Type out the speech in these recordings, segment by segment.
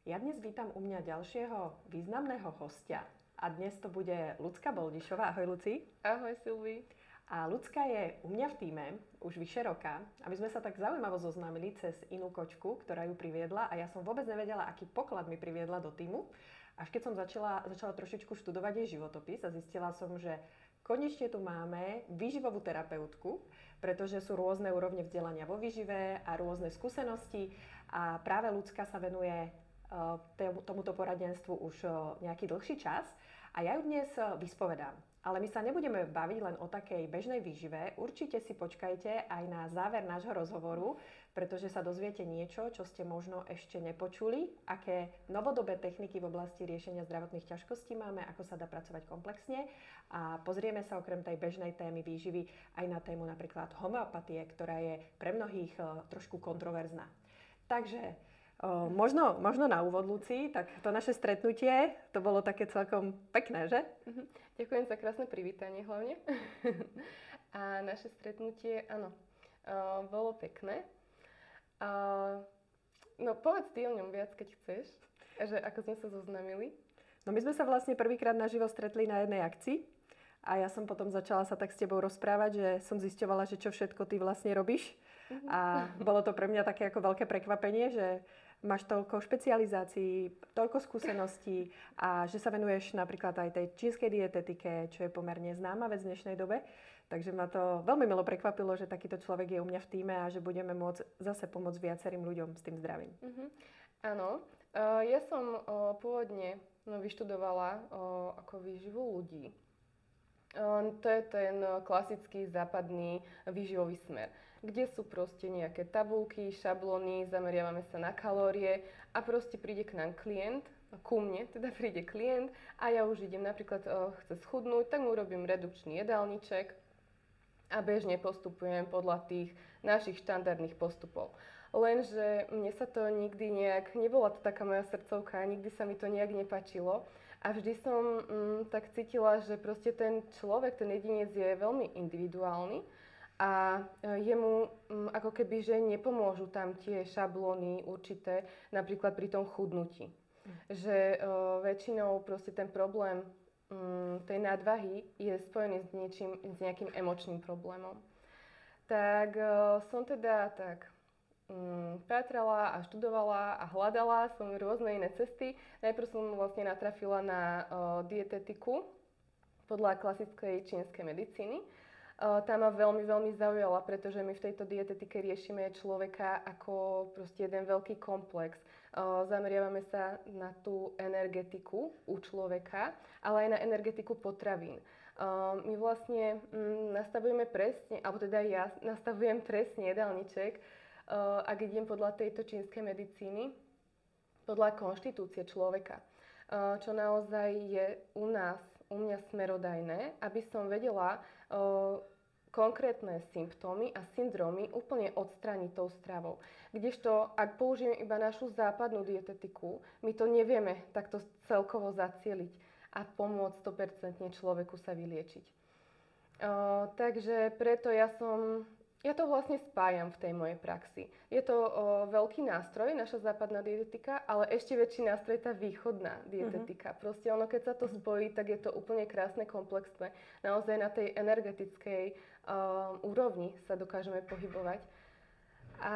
Ja dnes vítam u mňa ďalšieho významného hostia. A dnes to bude Ľudská Boldišová. Ahoj, Luci. Ahoj, Silvi. A Ľudská je u mňa v tíme už vyše roka. A my sme sa tak zaujímavo zoznámili cez inú kočku, ktorá ju priviedla. A ja som vôbec nevedela, aký poklad mi priviedla do týmu. Až keď som začala trošičku študovať jej životopis a zistila som, že konečne tu máme výživovú terapeutku, pretože sú rôzne úrovne vzdelania vo výžive a rôzne skúsenosti. A práve Ľudská sa venuje tomuto poradenstvu už nejaký dlhší čas a ja ju dnes vyspovedám. Ale my sa nebudeme baviť len o takej bežnej výžive. Určite si počkajte aj na záver nášho rozhovoru, pretože sa dozviete niečo, čo ste možno ešte nepočuli, aké novodobé techniky v oblasti riešenia zdravotných ťažkostí máme, ako sa dá pracovať komplexne a pozrieme sa okrem tej bežnej témy výživy aj na tému napríklad homeopatie, ktorá je pre mnohých trošku kontroverzná. Takže možno na úvod, Luci, tak to naše stretnutie, to bolo také celkom pekné, že? Ďakujem za krásne privítanie hlavne. A naše stretnutie, áno, bolo pekné. No povedz ty o ňom viac, keď chceš, že ako sme sa zoznámili. No my sme sa vlastne prvýkrát naživo stretli na jednej akcii a ja som potom začala sa tak s tebou rozprávať, že som zisťovala, že čo všetko ty vlastne robíš. A bolo to pre mňa také ako veľké prekvapenie, že máš toľko špecializácií, toľko skúseností a že sa venuješ napríklad aj tej čínskej dietetike, čo je pomerne známa vec v dnešnej dobe. Takže ma to veľmi milo prekvapilo, že takýto človek je u mňa v tíme a že budeme môcť zase pomôcť viacerým ľuďom s tým zdravím. Áno, ja som pôvodne vyštudovala ako výživu ľudí. To je ten klasický západný výživový smer, kde sú proste nejaké tabuľky, šablóny, zameriavame sa na kalórie a proste príde k nám klient, ku mne teda príde klient a ja už idem napríklad chce schudnúť, tak mu urobím redukčný jedálniček a bežne postupujem podľa tých našich štandardných postupov. Lenže mne sa to nikdy nejak, nebola to taká moja srdcovka, nikdy sa mi to nejak nepáčilo. A vždy som tak cítila, že proste ten človek, ten jedinec je veľmi individuálny a jemu ako keby, že nepomôžu tam tie šablóny určité, napríklad pri tom chudnutí. Že väčšinou proste ten problém tej nadvahy je spojený s nejakým emočným problémom. Tak som teda tak pátrala a študovala a hľadala som rôzne iné cesty. Najprv som vlastne natrafila na dietetiku podľa klasickej čínskej medicíny. Tá ma veľmi, veľmi zaujala, pretože my v tejto dietetike riešime človeka ako proste jeden veľký komplex. Zameriavame sa na tú energetiku u človeka, ale aj na energetiku potravín. My vlastne nastavujeme presne, alebo teda ja nastavujem presne jedálniček, ak idem podľa tejto čínskej medicíny, podľa konštitúcie človeka, čo naozaj je u mňa smerodajné, aby som vedela konkrétne symptómy a syndrómy úplne odstrániť tou stravou. Kdežto, ak použijem iba našu západnú dietetiku, my to nevieme takto celkovo zacieliť a pomôcť 100% človeku sa vyliečiť. Takže preto ja to vlastne spájam v tej mojej praxi. Je to veľký nástroj, naša západná dietetika, ale ešte väčší nástroj tá východná dietetika. Proste ono, keď sa to spojí, tak je to úplne krásne, komplexné. Naozaj na tej energetickej úrovni sa dokážeme pohybovať. A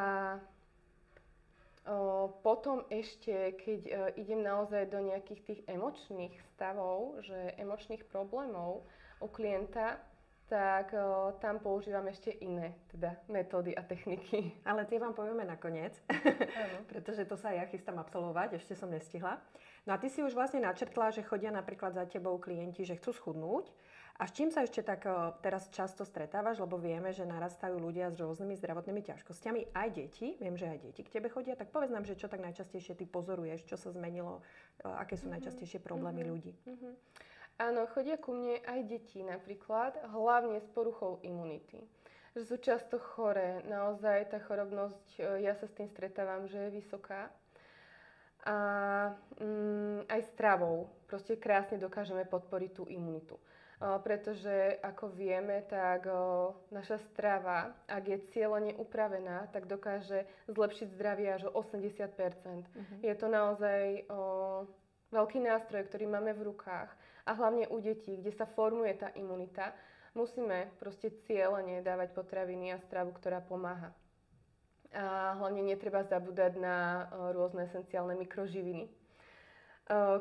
potom ešte, keď idem naozaj do nejakých tých emočných stavov, že emočných problémov u klienta, tak tam používam ešte iné teda metódy a techniky. Ale tie vám povieme nakoniec, pretože to sa ja chystám absolvovať, ešte som nestihla. No a ty si už vlastne načrtla, že chodia napríklad za tebou klienti, že chcú schudnúť. A s čím sa ešte tak teraz často stretávaš, lebo vieme, že narastajú ľudia s rôznymi zdravotnými ťažkosťami, aj deti, viem, že aj deti k tebe chodia, tak povedz nám, že čo tak najčastejšie ty pozoruješ, čo sa zmenilo, aké sú najčastejšie problémy ľudí. Áno, chodia ku mne aj deti napríklad, hlavne s poruchou imunity. Že sú často choré, naozaj tá chorobnosť, ja sa s tým stretávam, že je vysoká. A aj stravou proste krásne dokážeme podporiť tú imunitu. pretože ako vieme, tak naša strava, ak je cieľene upravená, tak dokáže zlepšiť zdravie až o 80%. Je to naozaj veľký nástroj, ktorý máme v rukách a hlavne u detí, kde sa formuje tá imunita, musíme proste cieľene dávať potraviny a stravu, ktorá pomáha. A hlavne netreba zabúdať na rôzne esenciálne mikroživiny,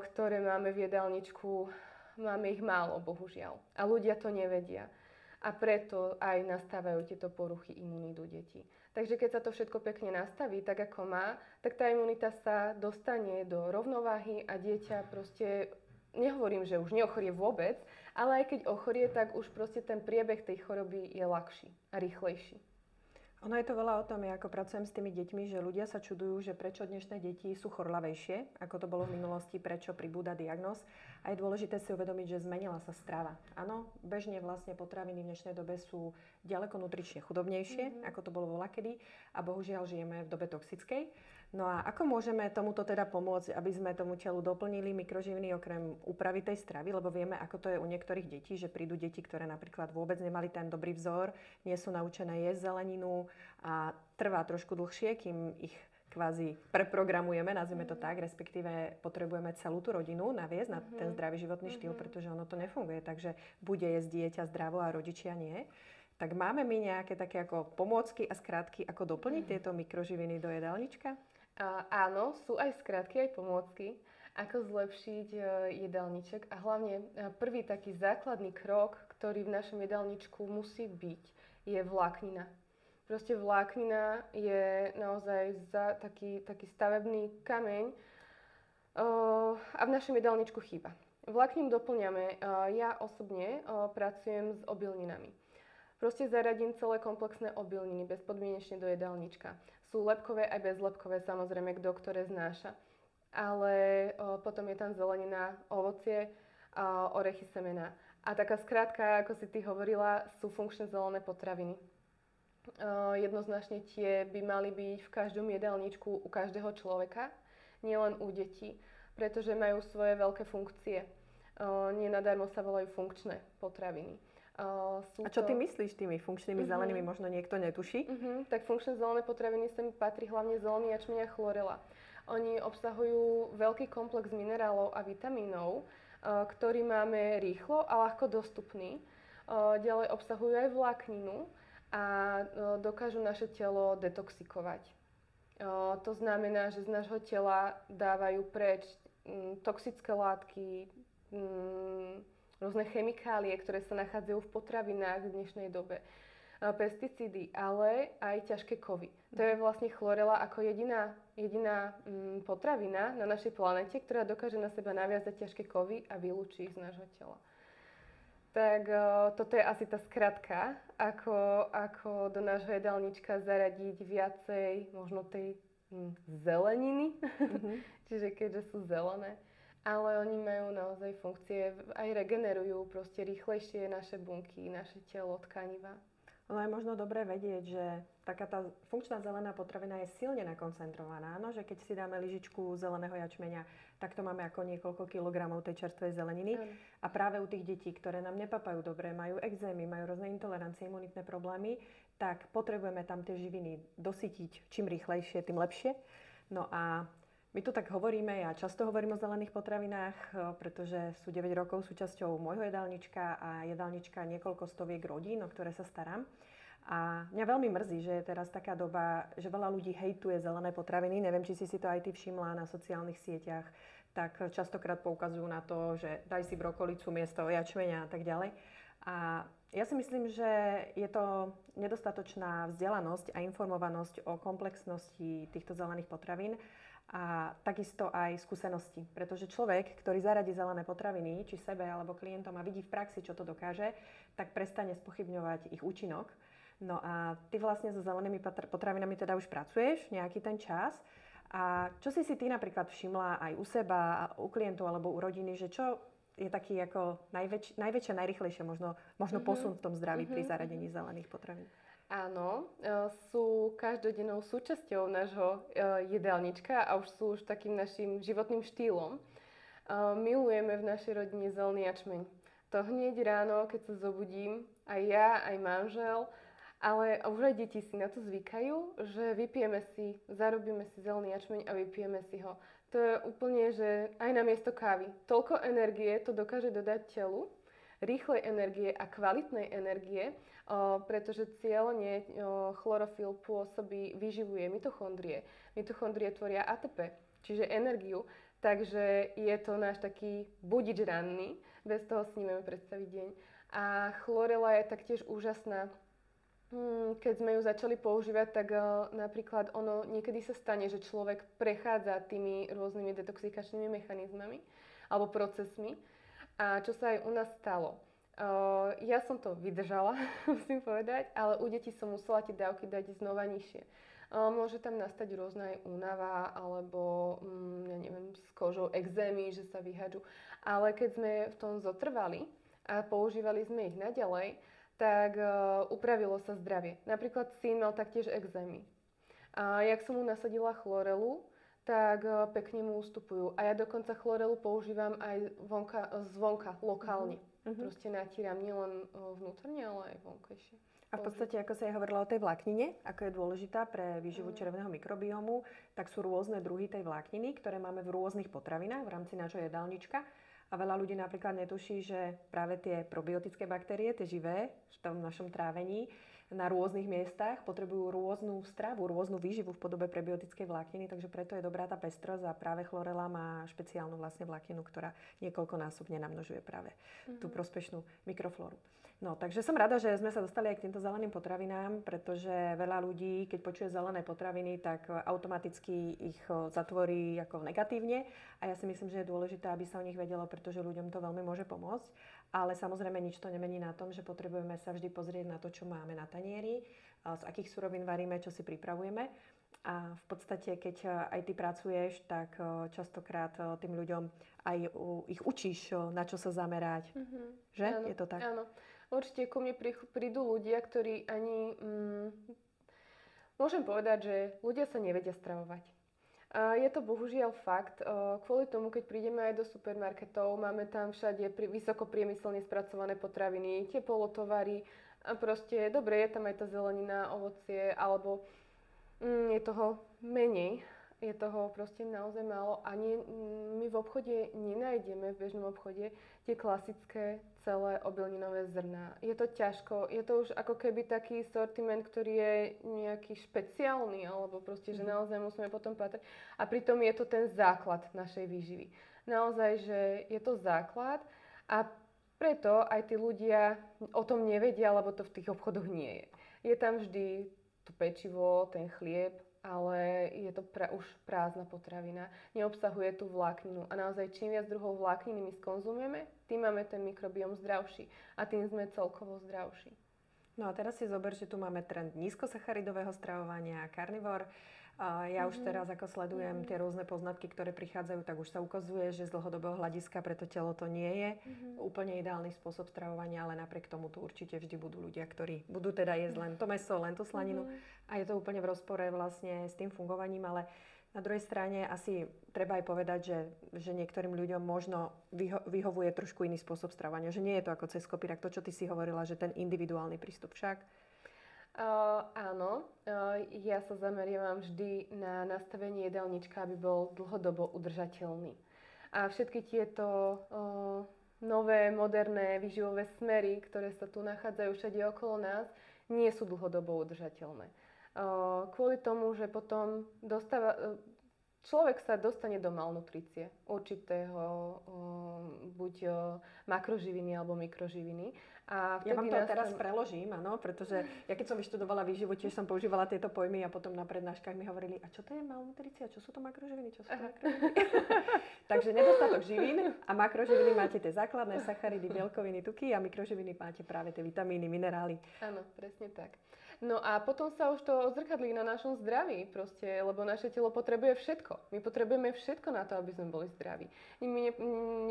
ktoré máme v jedálničku. Máme ich málo, bohužiaľ. A ľudia to nevedia. A preto aj nastávajú tieto poruchy imunít u detí. Takže keď sa to všetko pekne nastaví tak, ako má, tak tá imunita sa dostane do rovnováhy a dieťa proste, nehovorím, že už neochorie vôbec, ale aj keď ochorie, tak už proste ten priebeh tej choroby je ľahší a rýchlejší. Ono je to veľa o tom, ja ako pracujem s tými deťmi, že ľudia sa čudujú, že prečo dnešné deti sú chorlavejšie, ako to bolo v minulosti, prečo pribúda diagnóz. A je dôležité si uvedomiť, že zmenila sa strava. Áno, bežne vlastne potraviny v dnešnej dobe sú ďaleko nutrične chudobnejšie, ako to bolo voľakedy. A bohužiaľ žijeme v dobe toxickej. No a ako môžeme tomuto teda pomôcť, aby sme tomu telu doplnili mikroživiny okrem úpravy tej stravy, lebo vieme, ako to je u niektorých detí, že prídu deti, ktoré napríklad vôbec nemali ten dobrý vzor, nie sú naučené jesť zeleninu a trvá trošku dlhšie, kým ich kvázi preprogramujeme, nazvime to tak, respektíve potrebujeme celú tú rodinu naviesť na ten zdravý životný štýl, pretože ono to nefunguje, takže bude jesť dieťa zdravo a rodičia nie. Tak máme my nejaké také ako pomôcky a skratky, ako doplniť tieto mikroživiny do jedálnička? Áno, sú aj skratky, aj pomôcky, ako zlepšiť jedálniček. A hlavne prvý taký základný krok, ktorý v našom jedálničku musí byť, je vláknina. Proste vláknina je naozaj taký stavebný kameň a v našom jedálničku chýba. Vlákninu doplňame, ja osobne pracujem s obilninami. Proste zaradím celé komplexné obilniny bezpodmienečne do jedálnička. Sú lepkové aj bezlepkové, samozrejme, kto ktoré znáša. Ale potom je tam zelenina, ovocie, orechy, semená. A taká skrátka, ako si ty hovorila, sú funkčné zelené potraviny. Jednoznačne tie by mali byť v každom jedálničku u každého človeka, nielen u detí, pretože majú svoje veľké funkcie. Nenadarmo sa volajú funkčné potraviny. A čo ty myslíš tými funkčnými zelenými? Možno niekto netuší. Tak funkčné zelené potraviny sem patrí hlavne zelený jačmeň a chlorela. Oni obsahujú veľký komplex minerálov a vitamínov, ktorý máme rýchlo a ľahko dostupný. Ďalej obsahujú aj vlákninu a dokážu naše telo detoxikovať. To znamená, že z nášho tela dávajú preč toxické látky, rôzne chemikálie, ktoré sa nachádzajú v potravinách v dnešnej dobe, pesticídy, ale aj ťažké kovy. To je vlastne chlorela ako jediná potravina na našej planete, ktorá dokáže na seba naviazať ťažké kovy a vylúči ich z nášho tela. Tak toto je asi tá skratka, ako do nášho jedálnička zaradiť viacej možno tej zeleniny, čiže keďže sú zelené. Ale oni majú naozaj funkcie, aj regenerujú proste rýchlejšie naše bunky, naše telo, tkaniva. Ono je možno dobré vedieť, že taká tá funkčná zelená potravina je silne nakoncentrovaná. No, že keď si dáme lyžičku zeleného jačmeňa, tak to máme ako niekoľko kilogramov tej čerstvej zeleniny. A práve u tých detí, ktoré nám nepapajú dobre, majú ekzémy, majú rôzne intolerancie, imunitné problémy, tak potrebujeme tam tie živiny dosytiť čím rýchlejšie, tým lepšie. No a my tu tak hovoríme, ja často hovorím o zelených potravinách, pretože sú 9 rokov súčasťou môjho jedálnička a jedálnička niekoľko stoviek rodín, o ktoré sa starám. A mňa veľmi mrzí, že je teraz taká doba, že veľa ľudí hejtuje zelené potraviny. Neviem, či si to aj ty všimla na sociálnych sieťach. Tak častokrát poukazujú na to, že daj si brokolicu miesto jačmeňa a tak ďalej. A ja si myslím, že je to nedostatočná vzdelanosť a informovanosť o komplexnosti týchto zelených potravín. A takisto aj skúsenosti, pretože človek, ktorý zaradí zelené potraviny, či sebe alebo klientom a vidí v praxi, čo to dokáže, tak prestane spochybňovať ich účinok. No a ty vlastne so zelenými potravinami teda už pracuješ nejaký ten čas. A čo si ty napríklad všimla aj u seba, u klientov alebo u rodiny, že čo je taký ako najväčšie, najrýchlejšie možno posun v tom zdraví pri zaradení zelených potravín? Áno, sú každodennou súčasťou nášho jedálnička a už sú takým našim životným štýlom. Milujeme v našej rodine zelený jačmeň. To hneď ráno, keď sa zobudím, aj ja, aj manžel, ale už aj deti si na to zvykajú, že vypijeme si, zarobíme si zelený jačmeň a vypijeme si ho. To je úplne, že aj na miesto kávy. Toľko energie to dokáže dodať telu, rýchlej energie a kvalitnej energie, pretože cieľne chlorofil pôsobí, vyživuje mitochondrie. Mitochondrie tvoria ATP, čiže energiu. Takže je to náš taký budič ranný, bez toho si nevieme predstaviť deň. A chlorela je taktiež úžasná. Keď sme ju začali používať, tak napríklad ono niekedy sa stane, že človek prechádza tými rôznymi detoxikačnými mechanizmami alebo procesmi. A čo sa aj u nás stalo? Ja som to vydržala, musím povedať, ale u detí som musela tie dávky dať znova nižšie. Môže tam nastať rôzna aj únava alebo ja neviem, s kožou ekzémy, že sa vyhadžu. Ale keď sme v tom zotrvali a používali sme ich naďalej, tak upravilo sa zdravie. Napríklad syn mal taktiež ekzémy. A jak som mu nasadila chlorelu, tak pekne mu ustupujú. A ja dokonca chlorelu používam aj zvonka, lokálne. Proste natíram nielen vnútorne, ale aj vonkajšie. A v podstate, ako sa aj hovorila o tej vláknine, ako je dôležitá pre výživu črevného mikrobiomu, tak sú rôzne druhy tej vlákniny, ktoré máme v rôznych potravinách v rámci nášho jedálnička. A veľa ľudí napríklad netuší, že práve tie probiotické baktérie, tie živé v tom našom trávení, na rôznych miestach potrebujú rôznu stravu, rôznu výživu v podobe prebiotickej vlákniny, takže preto je dobrá tá pestrosť a práve chlorela má špeciálnu vlastne vlákninu, ktorá niekoľkonásobne namnožuje práve tú prospešnú mikroflóru. No, takže som rada, že sme sa dostali aj k týmto zeleným potravinám, pretože veľa ľudí, keď počuje zelené potraviny, tak automaticky ich zatvorí ako negatívne. A ja si myslím, že je dôležité, aby sa o nich vedelo, pretože ľuďom to veľmi môže pomôcť. Ale samozrejme nič to nemení na tom, že potrebujeme sa vždy pozrieť na to, čo máme na tanieri, z akých surovín varíme, čo si pripravujeme. A v podstate, keď aj ty pracuješ, tak častokrát tým ľuďom aj ich učíš, na čo sa zamerať. Že? Áno, Je to tak? Áno. Určite ku mne prídu ľudia, ktorí ani... môžem povedať, že ľudia sa nevedia stravovať. Je to bohužiaľ fakt. Kvôli tomu, keď prídeme aj do supermarketov, máme tam všade vysoko priemyselne spracované potraviny, tie polotovary. A proste, dobre, je tam aj tá zelenina, ovocie, alebo je toho menej. Je toho proste naozaj málo a my v obchode nenájdeme, v bežnom obchode, tie klasické celé obilninové zrná. Je to ťažko, je to už ako keby taký sortiment, ktorý je nejaký špeciálny, alebo proste, že naozaj musíme potom patrať. A pritom je to ten základ našej výživy. Naozaj, že je to základ a preto aj tí ľudia o tom nevedia, lebo to v tých obchodoch nie je. Je tam vždy to pečivo, ten chlieb, ale je to už prázdna potravina. Neobsahuje tú vlákninu. A naozaj, čím viac druhov vlákniny my skonzumujeme, tým máme ten mikrobióm zdravší. A tým sme celkovo zdravší. No a teraz si zober, že tu máme trend nízkosacharidového stravovania, karnivor. Ja už teraz, ako sledujem tie rôzne poznatky, ktoré prichádzajú, tak už sa ukazuje, že z dlhodobého hľadiska pre to telo to nie je úplne ideálny spôsob stravovania, ale napriek tomu tu určite vždy budú ľudia, ktorí budú teda jesť len to mäso, len tú slaninu. A je to úplne v rozpore vlastne s tým fungovaním, ale na druhej strane asi treba aj povedať, že niektorým ľuďom možno vyhovuje trošku iný spôsob stravovania, že nie je to ako cez kopírak, to, čo ty si hovorila, že ten individuálny prístup však. Áno, ja sa zameriavam vždy na nastavenie jedálnička, aby bol dlhodobo udržateľný. A všetky tieto nové, moderné výživové smery, ktoré sa tu nachádzajú všade okolo nás, nie sú dlhodobo udržateľné. Kvôli tomu, že potom človek sa dostane do malnutrície určitého buď makroživiny alebo mikroživiny. A ja vám to teraz preložím, áno, pretože ja keď som vyštudovala výživu, tiež som používala tieto pojmy a potom na prednáškach mi hovorili, a čo to je malnutrícia, čo sú to makroživiny, čo sú to makroživiny. Takže nedostatok živín a makroživiny máte tie základné sacharidy, bielkoviny, tuky a mikroživiny máte práve tie vitamíny, minerály. Áno, presne tak. No a potom sa už to odzrkadlí na našom zdraví proste, lebo naše telo potrebuje všetko. My potrebujeme všetko na to, aby sme boli zdraví. My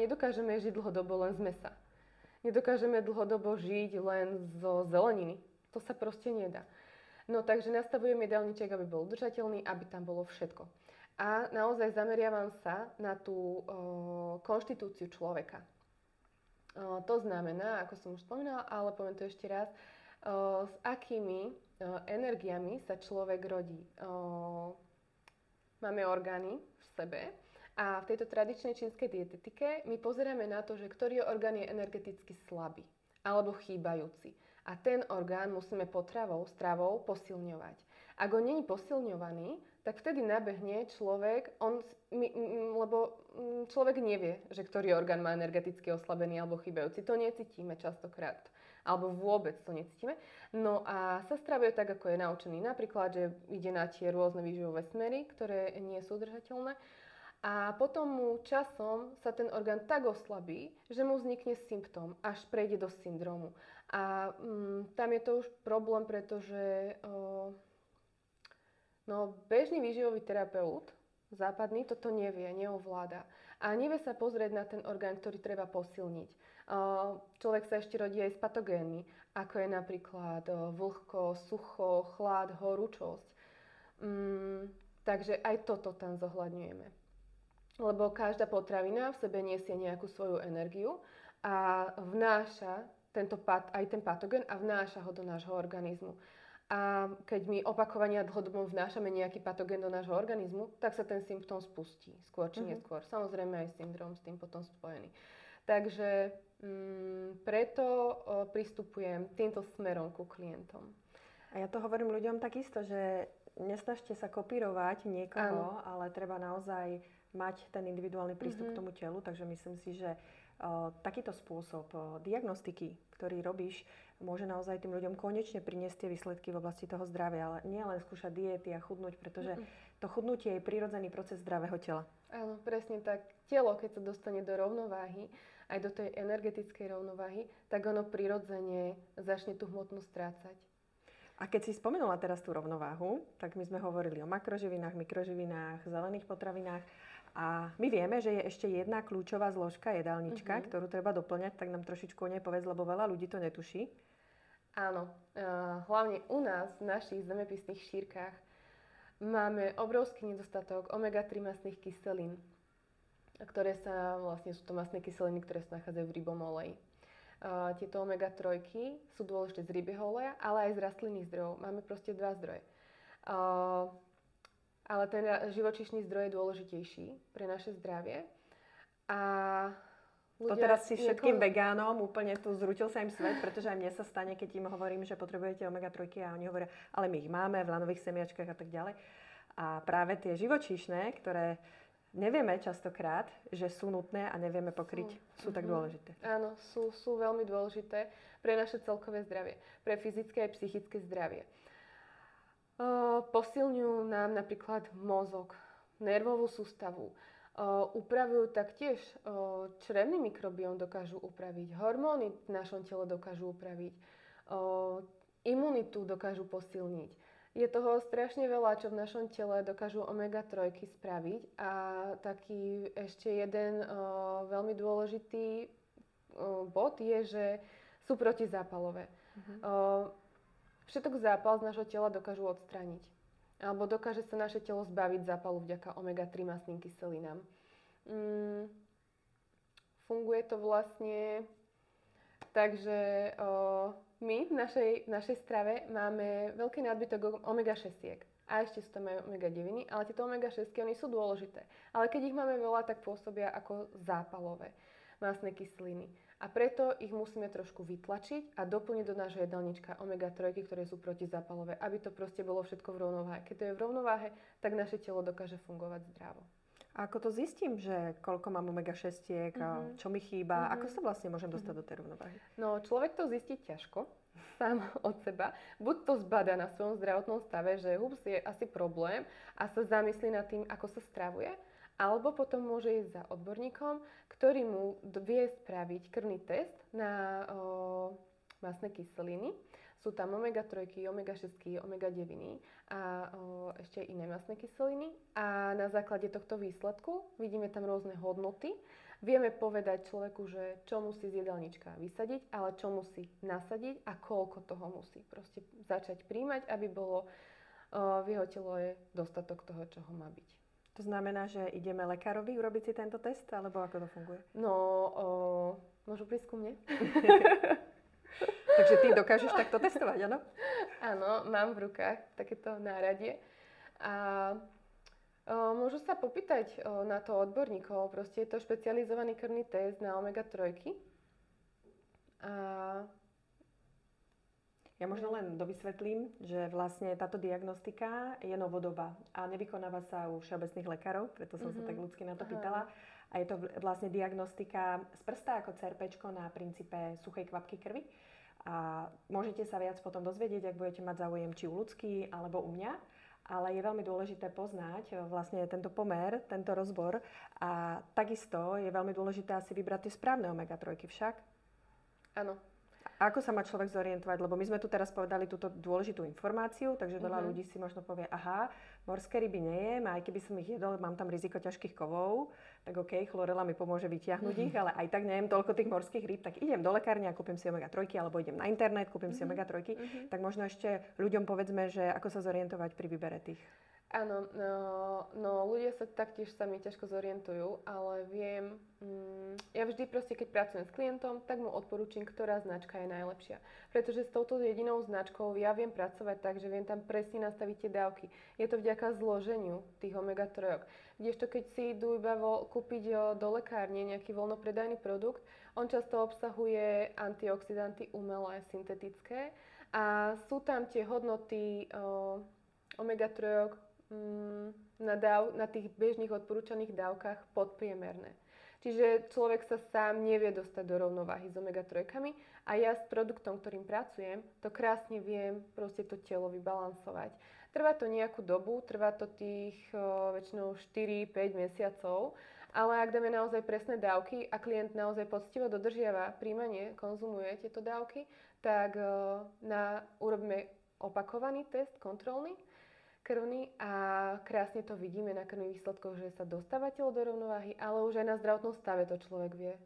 nedokážeme žiť dlhodobo len z mäsa. Nedokážeme dlhodobo žiť len zo zeleniny. To sa proste nedá. No takže nastavujem jedálniček, aby bol udržateľný, aby tam bolo všetko. A naozaj zameriavam sa na tú konštitúciu človeka. To znamená, ako som už spomínala, ale poviem to ešte raz, s akými energiami sa človek rodí. Máme orgány v sebe a v tejto tradičnej čínskej dietetike my pozeráme na to, že ktorý orgán je energeticky slabý alebo chýbajúci. A ten orgán musíme potravou, stravou posilňovať. Ak on nie je posilňovaný, tak vtedy nabehne človek, lebo človek nevie, že ktorý orgán má energeticky oslabený alebo chýbajúci. To necítime častokrát, alebo vôbec to necítime. No a sa stravuje tak, ako je naučený. Napríklad, že ide na tie rôzne výživové smery, ktoré nie sú udržateľné. A potom mu časom sa ten orgán tak oslabí, že mu vznikne symptóm, až prejde do syndromu. A tam je to už problém, pretože bežný výživový terapeut, západný, toto nevie, neovláda. A nevie sa pozrieť na ten orgán, ktorý treba posilniť. Človek sa ešte rodí aj s patogénmi, ako je napríklad vlhko, sucho, chlad, horúčosť. Takže aj toto tam zohľadňujeme. Lebo každá potravina v sebe nesie nejakú svoju energiu a vnáša aj ten patogén a vnáša ho do nášho organizmu. A keď my opakovane a dlhodobo vnášame nejaký patogén do nášho organizmu, tak sa ten symptóm spustí, skôr či neskôr. Samozrejme aj syndrom s tým potom spojený. Takže preto pristupujem týmto smerom ku klientom. A ja to hovorím ľuďom takisto, že nesnažte sa kopírovať niekoho, ale treba naozaj mať ten individuálny prístup k tomu telu. Takže myslím si, že takýto spôsob diagnostiky, ktorý robíš, môže naozaj tým ľuďom konečne priniesť tie výsledky v oblasti toho zdravia. Ale nie len skúšať diety a chudnúť, pretože to chudnutie je prirodzený proces zdravého tela. Áno, presne tak. Telo, keď sa dostane do rovnováhy, aj do tej energetickej rovnováhy, tak ono prirodzene začne tú hmotnosť strácať. A keď si spomenula teraz tú rovnováhu, tak my sme hovorili o makroživinách, mikroživinách, zelených potravinách. A my vieme, že je ešte jedna kľúčová zložka jedálnička, ktorú treba doplňať, tak nám trošičku o nej povedz, lebo veľa ľudí to netuší. Áno, hlavne u nás, v našich zemepisných šírkach, máme obrovský nedostatok omega-3 mastných kyselín, ktoré sú to mastné kyseliny, ktoré sa nachádzajú v rybom oleji. Tieto omega-3 sú dôležité z rybieho oleja, ale aj z rastlinných zdrojov. Máme proste dva zdroje. Ale ten živočíšny zdroj je dôležitejší pre naše zdravie. A to teraz si všetkým vegánom úplne tu zrútil sa im svet, pretože aj mne sa stane, keď im hovorím, že potrebujete omega-3 a oni hovoria, ale my ich máme v lanových semiačkách a tak ďalej. A práve tie živočíšne, ktoré nevieme častokrát, že sú nutné a nevieme pokryť, sú tak dôležité. Áno, sú veľmi dôležité pre naše celkové zdravie, pre fyzické a psychické zdravie. Posilňujú nám napríklad mozog, nervovú sústavu, upravujú taktiež črevný mikrobióm, dokážu upraviť, hormóny v našom tele dokážu upraviť, imunitu dokážu posilniť. Je toho strašne veľa, čo v našom tele dokážu omega-3 spraviť a taký ešte jeden veľmi dôležitý bod je, že sú protizápalové. Všetok zápal z nášho tela dokážu odstrániť. Alebo dokáže sa naše telo zbaviť zápalu vďaka omega-3 mastným kyselinám. Funguje to vlastne tak, že my v našej strave máme veľký nadbytok omega-6. A ešte sú tam aj omega-9, ale tieto omega-6 oni sú dôležité. Ale keď ich máme veľa, tak pôsobia ako zápalové mastné kyseliny. A preto ich musíme trošku vytlačiť a doplniť do nášho jedálnička omega-3, ktoré sú protizápalové, aby to proste bolo všetko v rovnováhe. Keď to je v rovnováhe, tak naše telo dokáže fungovať zdravo. A ako to zistím, že koľko mám omega-6, a čo mi chýba, ako sa vlastne môžem dostať do tej rovnováhy? No, človek to zistí ťažko, sám od seba. Buď to zbada na svojom zdravotnom stave, že je asi problém a sa zamyslí nad tým, ako sa stravuje, alebo potom môže ísť za odborníkom, ktorý mu vie spraviť krvný test na mastné kyseliny. Sú tam omega-3, omega-6, omega-9 a ešte iné mastné kyseliny. A na základe tohto výsledku vidíme tam rôzne hodnoty. Vieme povedať človeku, že čo musí z jedálnička vysadiť, ale čo musí nasadiť a koľko toho musí proste začať príjmať, aby bolo v jeho telo je dostatok toho, čo ho má byť. To To znamená, že ideme lekárovi urobiť si tento test, alebo ako to funguje? No, môžu prísť ku mne? Takže ty dokážeš takto testovať, áno? Áno, mám v rukách takéto náradie. A môžu sa popýtať na to odborníkov. Proste je to špecializovaný krvný test na omega-3. A ja možno len dovysvetlím, že vlastne táto diagnostika je novodobá a nevykonáva sa u všeobecných lekárov, preto som sa tak ľudsky na to pýtala. A je to vlastne diagnostika z prsta ako CRPčko na princípe suchej kvapky krvi. A môžete sa viac potom dozvedieť, ak budete mať záujem či u ľudský alebo u mňa. Ale je veľmi dôležité poznať vlastne tento pomer, tento rozbor. A takisto je veľmi dôležité asi vybrať tie správne omega-3 však. Áno. A ako sa má človek zorientovať? Lebo my sme tu teraz povedali túto dôležitú informáciu, takže veľa ľudí si možno povie, aha, morské ryby nejem, aj keby som ich jedol, mám tam riziko ťažkých kovov, tak OK, chlorela mi pomôže vyťahnuť ich, ale aj tak nejem toľko tých morských rýb, tak idem do lekárne a kúpim si omega-3, alebo idem na internet, kúpim si omega-3, tak možno ešte ľuďom povedzme, že ako sa zorientovať pri výbere tých. Áno, no ľudia sa taktiež sami ťažko zorientujú, ale viem, ja vždy proste, keď pracujem s klientom, tak mu odporúčam, ktorá značka je najlepšia. Pretože s touto jedinou značkou ja viem pracovať tak, že viem tam presne nastaviť tie dávky. Je to vďaka zloženiu tých omega-3. Kdežto keď si idú iba kúpiť do lekárne nejaký voľnopredajný produkt, on často obsahuje antioxidanty umelé, syntetické a sú tam tie hodnoty omega-3 na tých bežných odporúčaných dávkach podpriemerné. Čiže človek sa sám nevie dostať do rovnováhy s omega-3 a ja s produktom, ktorým pracujem, to krásne viem proste to telo vybalansovať. Trvá to nejakú dobu, trvá to tých väčšinou 4-5 mesiacov, ale ak dáme naozaj presné dávky a klient naozaj poctivo dodržiava príjmanie, konzumuje tieto dávky, tak urobíme opakovaný test kontrolný, krvný a krásne to vidíme na krvných výsledkoch, že sa dostáva telo do rovnováhy, ale už aj na zdravotnom stave to človek vie.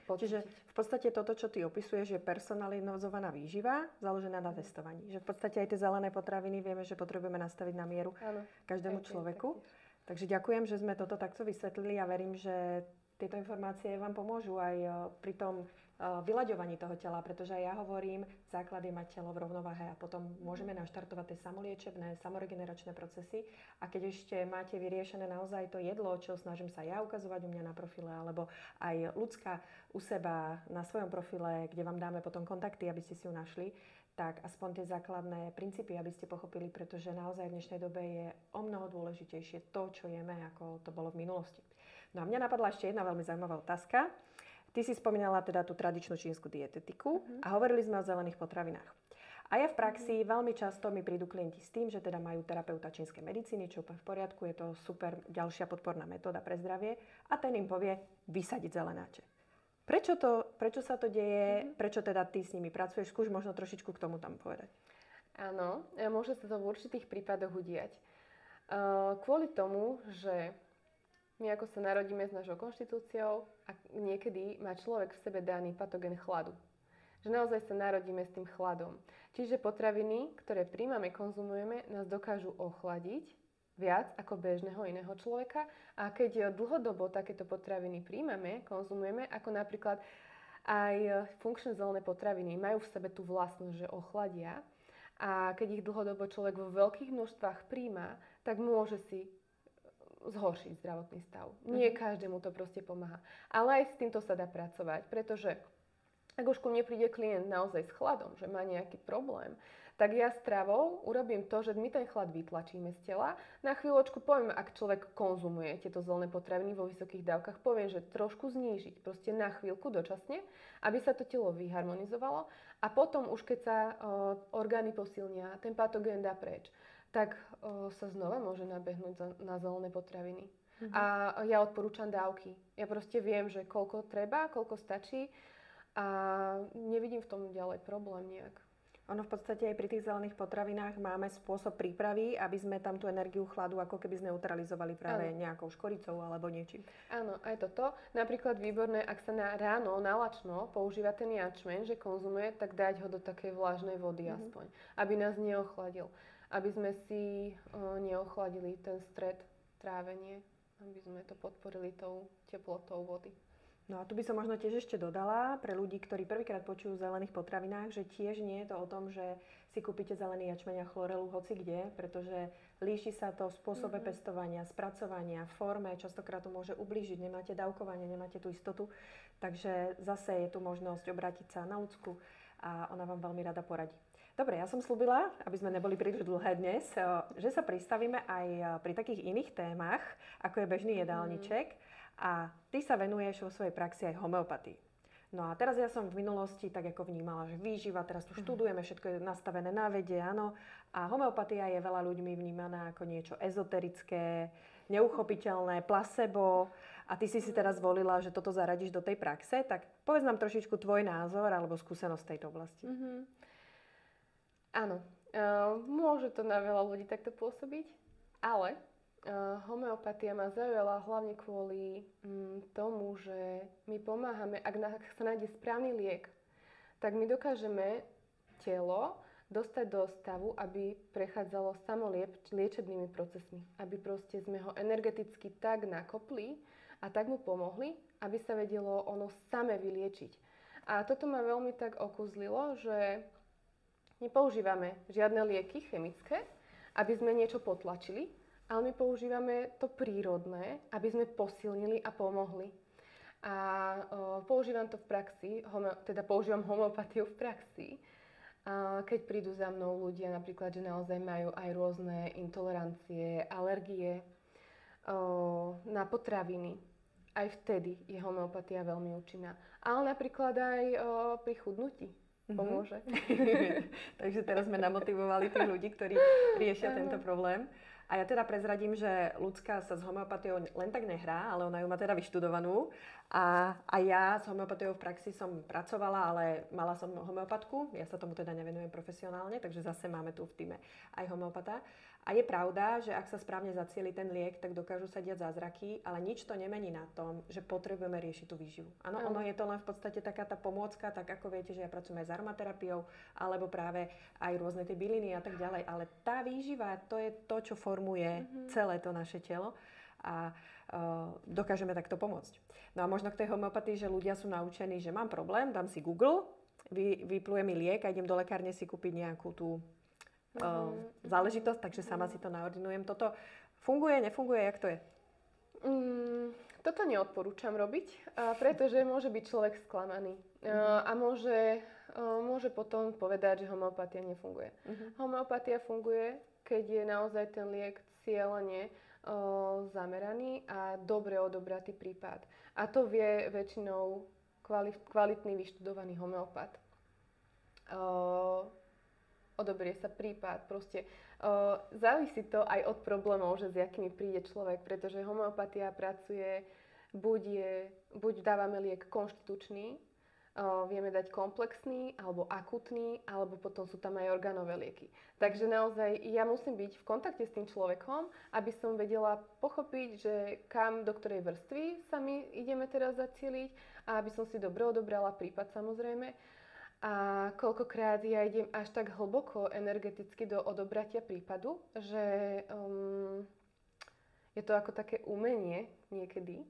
Čiže v podstate toto, čo ty opisuješ, je personalizovaná výživa založená na testovaní. Že v podstate aj tie zelené potraviny vieme, že potrebujeme nastaviť na mieru každému človeku. Takže ďakujem, že sme toto takto vysvetlili a verím, že tieto informácie vám pomôžu aj pri tom vyľaďovaní toho tela, pretože aj ja hovorím, základ je mať telo v rovnováhe a potom môžeme naštartovať tie samoliečebné, samoregeneračné procesy a keď ešte máte vyriešené naozaj to jedlo, čo snažím sa ja ukazovať u mňa na profile, alebo aj ľudská u seba na svojom profile, kde vám dáme potom kontakty, aby ste si ju našli, tak aspoň tie základné princípy, aby ste pochopili, pretože naozaj v dnešnej dobe je o mnoho dôležitejšie to, čo jeme, ako to bolo v minulosti. No a mňa napadla ešte jedna veľmi zaujímavá otázka. Ty si spomínala teda tú tradičnú čínsku dietetiku a hovorili sme o zelených potravinách. A ja v praxi veľmi často mi prídu klienti s tým, že teda majú terapeuta čínskej medicíny, čo úplne v poriadku, je to super ďalšia podporná metóda pre zdravie a ten im povie vysadiť zelenáče. Prečo sa to deje, prečo teda ty s nimi pracuješ? Skúš možno trošičku k tomu tam povedať. Áno, môže sa to v určitých prípadoch udiať. Kvôli tomu, že my ako sa narodíme s našou konštitúciou a niekedy má človek v sebe daný patogén chladu. Že naozaj sa narodíme s tým chladom. Čiže potraviny, ktoré príjmame, konzumujeme, nás dokážu ochladiť viac ako bežného iného človeka. A keď dlhodobo takéto potraviny príjmame, konzumujeme, ako napríklad aj funkčné zelené potraviny, majú v sebe tú vlastnosť, že ochladia. A keď ich dlhodobo človek vo veľkých množstvách príjma, tak môže si zhoršiť zdravotný stav. Nie každému to proste pomáha. Ale aj s týmto sa dá pracovať, pretože ak už ku mne príde klient naozaj s chladom, že má nejaký problém, tak ja stravou urobím to, že my ten chlad vytlačíme z tela. Na chvíľočku poviem, ak človek konzumuje tieto zelené potraviny vo vysokých dávkach, poviem, že trošku znížiť, proste na chvíľku dočasne, aby sa to telo vyharmonizovalo a potom už keď sa orgány posilnia, ten patogén dá preč, tak sa znova môže nabehnúť na zelené potraviny. A ja odporúčam dávky. Ja proste viem, že koľko treba, koľko stačí a nevidím v tom ďalej problém nejak. Ono v podstate aj pri tých zelených potravinách máme spôsob prípravy, aby sme tam tú energiu chladu ako keby zneutralizovali práve nejakou škoricou alebo niečím. Áno, aj toto. Napríklad výborné, ak sa ráno nalačno používa ten jačmeň, že konzumuje, tak dať ho do takej vlažnej vody aspoň, aby nás neochladil. Aby sme si neochladili ten stred trávenie, aby sme to podporili tou teplotou vody. No a tu by som možno tiež ešte dodala pre ľudí, ktorí prvýkrát počujú o zelených potravinách, že tiež nie je to o tom, že si kúpite zelený jačmeň a chlorelu hoci kde, pretože líši sa to v spôsobe pestovania, spracovania, forme, častokrát to môže ublížiť, nemáte dávkovanie, nemáte tú istotu, takže zase je tu možnosť obrátiť sa na Ľudsku a ona vám veľmi rada poradí. Dobre, ja som slúbila, aby sme neboli príliš dlhé dnes, že sa pristavíme aj pri takých iných témach, ako je bežný jedálniček. A ty sa venuješ vo svojej praxi aj homeopatii. No a teraz ja som v minulosti tak ako vnímala, že výživa, teraz tu študujeme, všetko je nastavené na vede, áno. A homeopatia je veľa ľuďmi vnímaná ako niečo ezoterické, neuchopiteľné, placebo. A ty si teraz zvolila, že toto zaradíš do tej praxe, tak povedz nám trošičku tvoj názor alebo skúsenosť v tejto oblasti. Áno, môže to na veľa ľudí takto pôsobiť, ale homeopatia ma zaujala hlavne kvôli tomu, že my pomáhame, ak sa nájde správny liek, tak my dokážeme telo dostať do stavu, aby prechádzalo samoliečebnými procesmi. Aby proste sme ho energeticky tak nakopli a tak mu pomohli, aby sa vedelo ono same vyliečiť. A toto ma veľmi tak okúzlilo, že nepoužívame žiadne lieky chemické, aby sme niečo potlačili, ale my používame to prírodné, aby sme posilnili a pomohli. A používam to v praxi, teda používam homeopatiu v praxi, keď prídu za mnou ľudia napríklad, že naozaj majú aj rôzne intolerancie, alergie na potraviny. Aj vtedy je homeopatia veľmi účinná. Ale napríklad aj pri chudnutí pomôže. Takže teraz sme namotivovali tých ľudí, ktorí riešia tento problém. A ja teda prezradím, že Ľudská sa s homeopatiou len tak nehrá, ale ona ju má teda vyštudovanú. A ja s homeopatiou v praxi som pracovala, ale mala som homeopatku. Ja sa tomu teda nevenujem profesionálne, takže zase máme tu v týme aj homeopata. A je pravda, že ak sa správne zacieli ten liek, tak dokážu sa diať zázraky, ale nič to nemení na tom, že potrebujeme riešiť tú výživu. Áno, ono je to len v podstate taká tá pomôcka, tak ako viete, že ja pracujem aj s aromaterapiou, alebo práve aj rôzne tie byliny a tak ďalej. Ale tá výživa, to je to, čo formuje celé to naše telo a dokážeme takto pomôcť. No a možno k tej homeopatii, že ľudia sú naučení, že mám problém, dám si Google, vypluje mi liek a idem do lekárne si kúpiť nejakú tú záležitosť, takže sama si to naordinujem. Toto funguje, nefunguje, jak to je? Toto neodporúčam robiť, pretože môže byť človek sklamaný a môže potom povedať, že homeopatia nefunguje. Homeopatia funguje, keď je naozaj ten liek cieľene zameraný a dobre odobratý prípad. A to vie väčšinou kvalitný vyštudovaný homeopat. Odobrie sa prípad, proste závisí to aj od problémov, že s jakými príde človek, pretože homeopatia pracuje, buď dávame liek konštitučný, vieme dať komplexný, alebo akutný, alebo potom sú tam aj orgánové lieky. Takže naozaj ja musím byť v kontakte s tým človekom, aby som vedela pochopiť, že do ktorej vrstvy sa my ideme teraz zacieliť a aby som si dobre odobrala prípad samozrejme. A koľkokrát ja idem až tak hlboko energeticky do odobratia prípadu, že je to ako také umenie niekedy,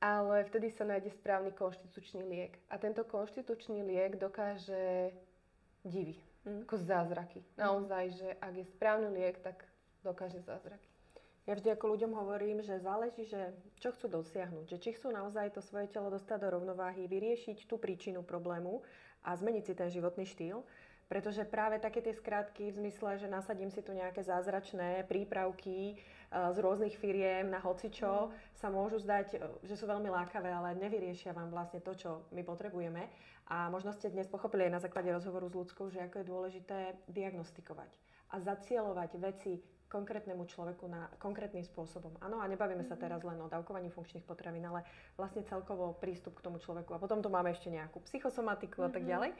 ale vtedy sa nájde správny konštitučný liek. A tento konštitučný liek dokáže divy, ako zázraky. Naozaj, že ak je správny liek, tak dokáže zázraky. Ja vždy ako ľuďom hovorím, že záleží, že čo chcú dosiahnuť. Že či chcú naozaj to svoje telo dostať do rovnováhy, vyriešiť tú príčinu problému a zmeniť si ten životný štýl. Pretože práve také tie skratky v zmysle, že nasadím si tu nejaké zázračné prípravky z rôznych firiem na hocičo, sa môžu zdať, že sú veľmi lákavé, ale nevyriešia vám vlastne to, čo my potrebujeme. A možno ste dnes pochopili aj na základe rozhovoru s Ľudskou, že ako je dôležité diagnostikovať a zacieľovať veci konkrétnemu človeku na konkrétnym spôsobom. Áno, a nebavíme sa teraz len o dávkovaní funkčných potravín, ale vlastne celkovo prístup k tomu človeku. A potom tu máme ešte nejakú psychosomatiku a tak ďalej.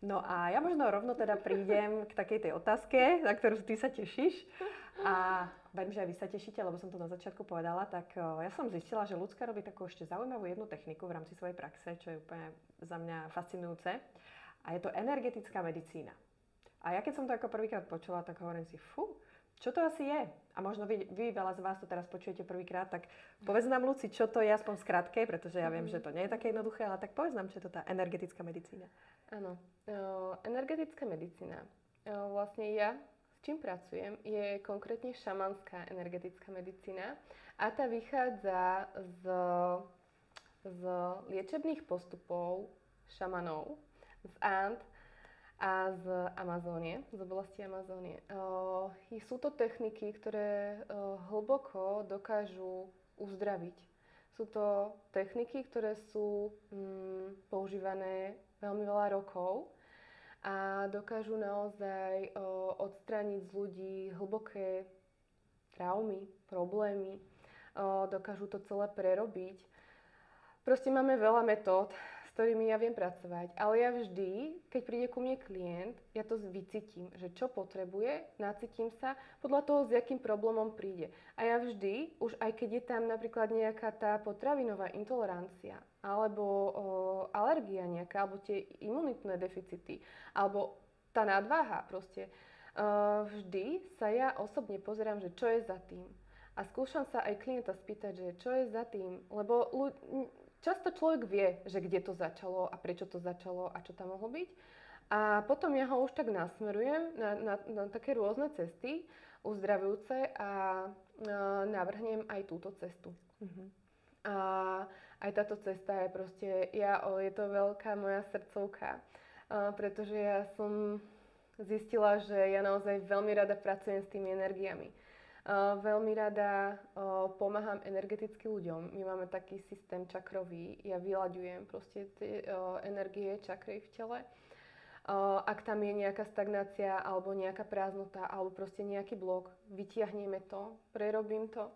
No a ja možno rovno teda prídem k takej tej otázke, na ktorú ty sa tešíš. A verím, že aj vy sa tešíte, lebo som to na začiatku povedala. Tak ja som zistila, že Ľudská robí takú ešte zaujímavú jednu techniku v rámci svojej praxe, čo je úplne za mňa fascinujúce. A je to energetická medicína. A ja keď som to ako prvýkrát počula, tak hovorím si, čo to asi je? a možno vy veľa z vás to teraz počujete prvýkrát, tak povedz nám, Luci, čo to je aspoň v skratke, pretože ja viem, že to nie je také jednoduché, ale tak povedz nám, čo je to tá energetická medicína. Áno, energetická medicína. Vlastne ja s čím pracujem, je konkrétne šamanská energetická medicína a tá vychádza z liečebných postupov šamanov, z And a z Amazónie, z oblasti Amazónie. Sú to techniky, ktoré hlboko dokážu uzdraviť. Sú to techniky, ktoré sú používané veľmi veľa rokov a dokážu naozaj odstrániť z ľudí hlboké traumy, problémy, dokážu to celé prerobiť. Proste máme veľa metód, s ktorými ja viem pracovať, ale ja vždy, keď príde ku mne klient, ja to vycítim, že čo potrebuje, nacítim sa podľa toho, s akým problémom príde. A ja vždy, už aj keď je tam napríklad nejaká tá potravinová intolerancia, alebo alergia nejaká, alebo tie imunitné deficity, alebo tá nadváha proste, vždy sa ja osobne pozerám, že čo je za tým. A skúšam sa aj klienta spýtať, že čo je za tým, lebo často človek vie, že kde to začalo a prečo to začalo a čo tam mohlo byť. A potom ja ho už tak nasmerujem na také rôzne cesty uzdravujúce a navrhnem aj túto cestu. Mm-hmm. A aj táto cesta je proste, je to veľká moja srdcovka, pretože ja som zistila, že ja naozaj veľmi rada pracujem s tými energiami. Veľmi rada pomáham energeticky ľuďom. My máme taký systém čakrový. Ja vyľaďujem proste tie energie čakry v tele. Ak tam je nejaká stagnácia alebo nejaká prázdnota alebo proste nejaký blok, vytiahneme to, prerobím to.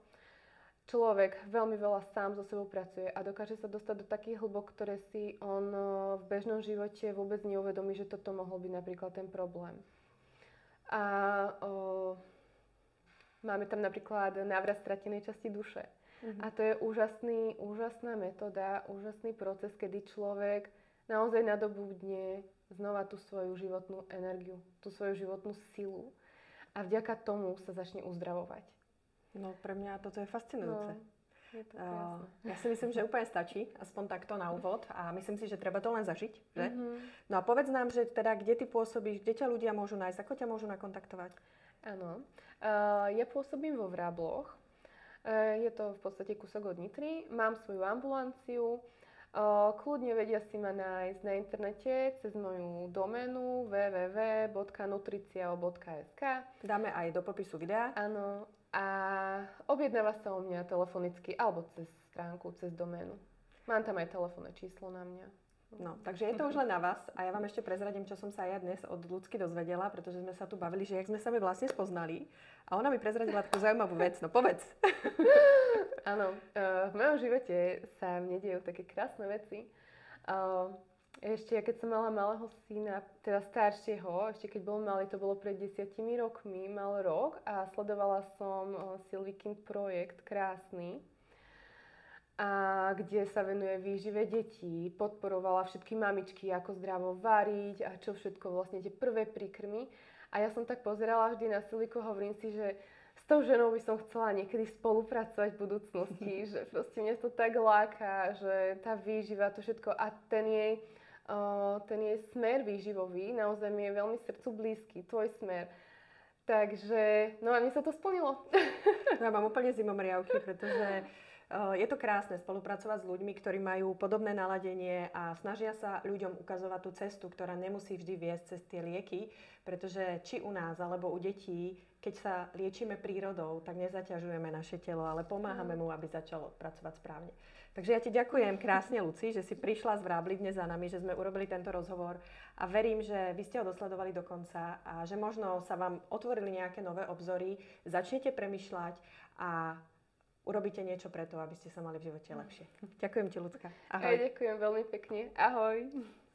Človek veľmi veľa sám so sebou pracuje a dokáže sa dostať do takých hlbok, ktoré si on v bežnom živote vôbec neuvedomí, že toto mohol byť napríklad ten problém. A máme tam napríklad návrat stratenej časti duše. Mm-hmm. A to je úžasná metóda, úžasný proces, kedy človek naozaj nadobudne znova tú svoju životnú energiu, tú svoju životnú silu a vďaka tomu sa začne uzdravovať. No pre mňa toto je fascinujúce. No, je to krásne. Ja si myslím, že úplne stačí, aspoň takto na úvod a myslím si, že treba to len zažiť, že? Mm-hmm. No a povedz nám, že teda kde ty pôsobíš, kde ťa ľudia môžu nájsť, ako ťa môžu nakontaktovať? Áno, ja pôsobím vo Vrábloch, je to v podstate kúsok od Nitry, mám svoju ambulanciu, kľudne vedia si ma nájsť na internete cez moju doménu www.nutriciao.sk. Dáme aj do popisu videa. Áno, a objednáva sa o mňa telefonicky alebo cez stránku, cez doménu. Mám tam aj telefónne číslo na mňa. No, takže je to už len na vás a ja vám ešte prezradím, čo som sa ja dnes od Ľudsky dozvedela, pretože sme sa tu bavili, že jak sme sa my vlastne spoznali a ona mi prezradila takú zaujímavú vec, no povedz. Áno, v mojom živote sa mne dejú také krásne veci. Ešte keď som mala malého syna, teda staršieho, ešte keď bol malý, to bolo pred 10 rokmi, mal rok a sledovala som Silvikin projekt krásny, a kde sa venuje výžive detí, podporovala všetky mamičky, ako zdravo variť a čo všetko, vlastne tie prvé príkrmy. A ja som tak pozerala vždy na Silviku, hovorím si, že s tou ženou by som chcela niekedy spolupracovať v budúcnosti, že proste mňa to tak láka, že tá výživa, to všetko a ten jej smer výživový naozaj mi je veľmi srdcu blízky, tvoj smer. Takže, no a mne sa to splnilo. Ja mám úplne zimomriavky, pretože je to krásne spolupracovať s ľuďmi, ktorí majú podobné naladenie a snažia sa ľuďom ukazovať tú cestu, ktorá nemusí vždy viesť cez tie lieky, pretože či u nás alebo u detí, keď sa liečíme prírodou, tak nezaťažujeme naše telo, ale pomáhame mu, aby začalo pracovať správne. Takže ja ti ďakujem krásne, Luci, že si prišla z Vrábli dnes za nami, že sme urobili tento rozhovor a verím, že vy ste ho dosledovali do konca a že možno sa vám otvorili nejaké nové obzory, začnete premýšľať a urobíte niečo preto, aby ste sa mali v živote lepšie. Ďakujem ti, Ľudská. Ahoj. Ja ďakujem veľmi pekne. Ahoj.